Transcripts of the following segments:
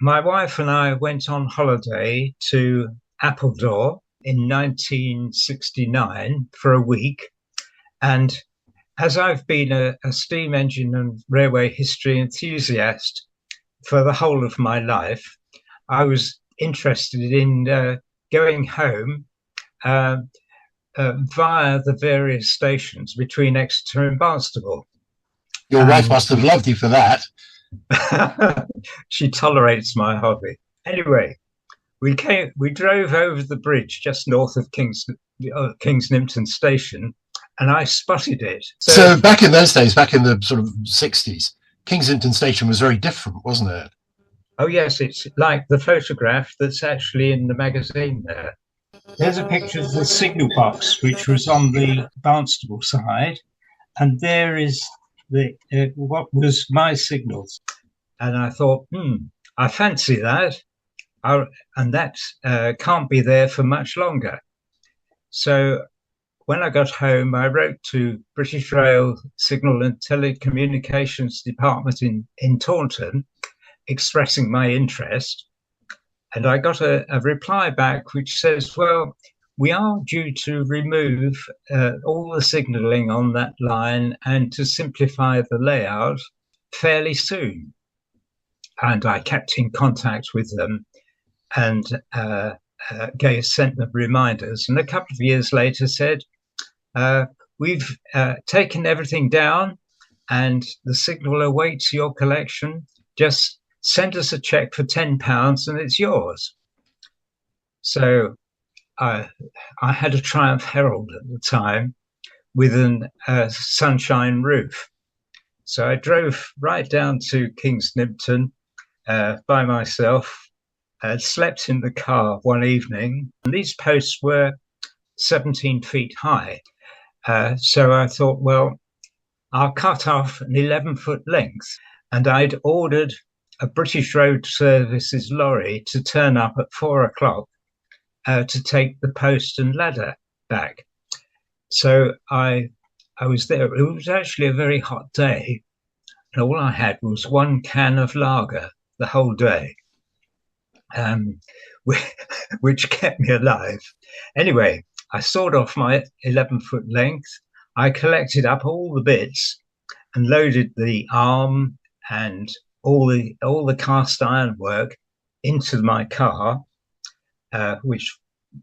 My wife and I went on holiday to Appledore in 1969 for a week. And as I've been a steam engine and railway history enthusiast for the whole of my life, I was interested in going home uh, via the various stations between Exeter and Barnstaple. Your wife And must have loved you for that. she tolerates my hobby. Anyway, we drove over the bridge just north of Kings Nimpton station, and I spotted it. So, So back in those days, back in the sort of 60s, Kingsington Station was very different, wasn't it? oh yes, it's like the photograph that's actually in the magazine there. There's a picture of the signal box, which was on the Barnstable side, and there is the what was my signals. And I thought, I fancy that. I, and that can't be there for much longer. So when I got home, I wrote to British Rail Signal and Telecommunications Department in Taunton, expressing my interest. And I got a reply back which says, well, we are due to remove all the signalling on that line and to simplify the layout fairly soon. And I kept in contact with them and sent them reminders. And a couple of years later said, we've taken everything down and the signal awaits your collection. Just send us a check for £10 and it's yours. So I had a Triumph Herald at the time with a sunshine roof. So I drove right down to Kings Nimpton by myself, slept in the car one evening, and these posts were 17 feet high. So I thought, well, I'll cut off an 11-foot length. And I'd ordered a British Road Services lorry to turn up at 4 o'clock to take the post and ladder back. So I was there. It was actually a very hot day, and all I had was one can of lager the whole day, um, which kept me alive. Anyway, I sawed off my 11-foot length. I collected up all the bits and loaded the arm and all the cast iron work into my car, which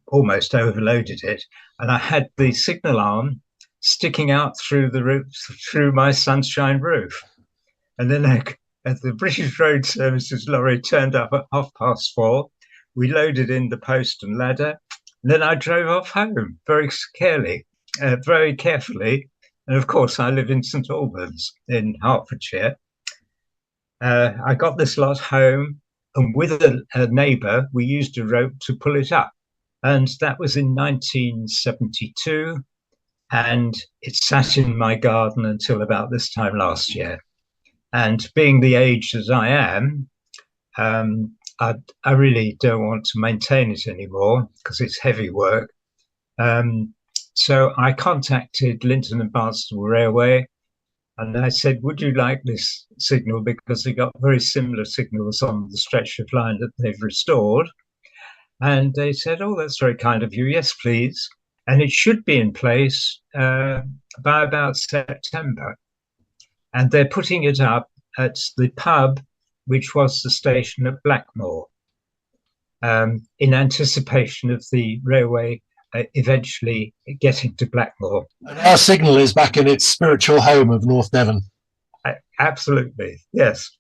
almost overloaded it. And I had the signal arm sticking out through the roof, through my sunshine roof. And then as the British Road Services lorry turned up at 4:30, we loaded in the post and ladder. And then I drove off home very carefully. And of course, I live in St Albans in Hertfordshire. I got this lot home, and with a neighbour, we used a rope to pull it up. And that was in 1972. And it sat in my garden until about this time last year. And being the age as I am, I really don't want to maintain it anymore because it's heavy work. So I contacted Linton and Barnstable Railway and I said, would you like this signal? Because they got very similar signals on the stretch of line that they've restored. And they said, oh, that's very kind of you. Yes, please. And it should be in place by about September. And they're putting it up at the pub, which was the station at Blackmore, in anticipation of the railway eventually getting to Blackmore. And our signal is back in its spiritual home of North Devon. Absolutely, yes.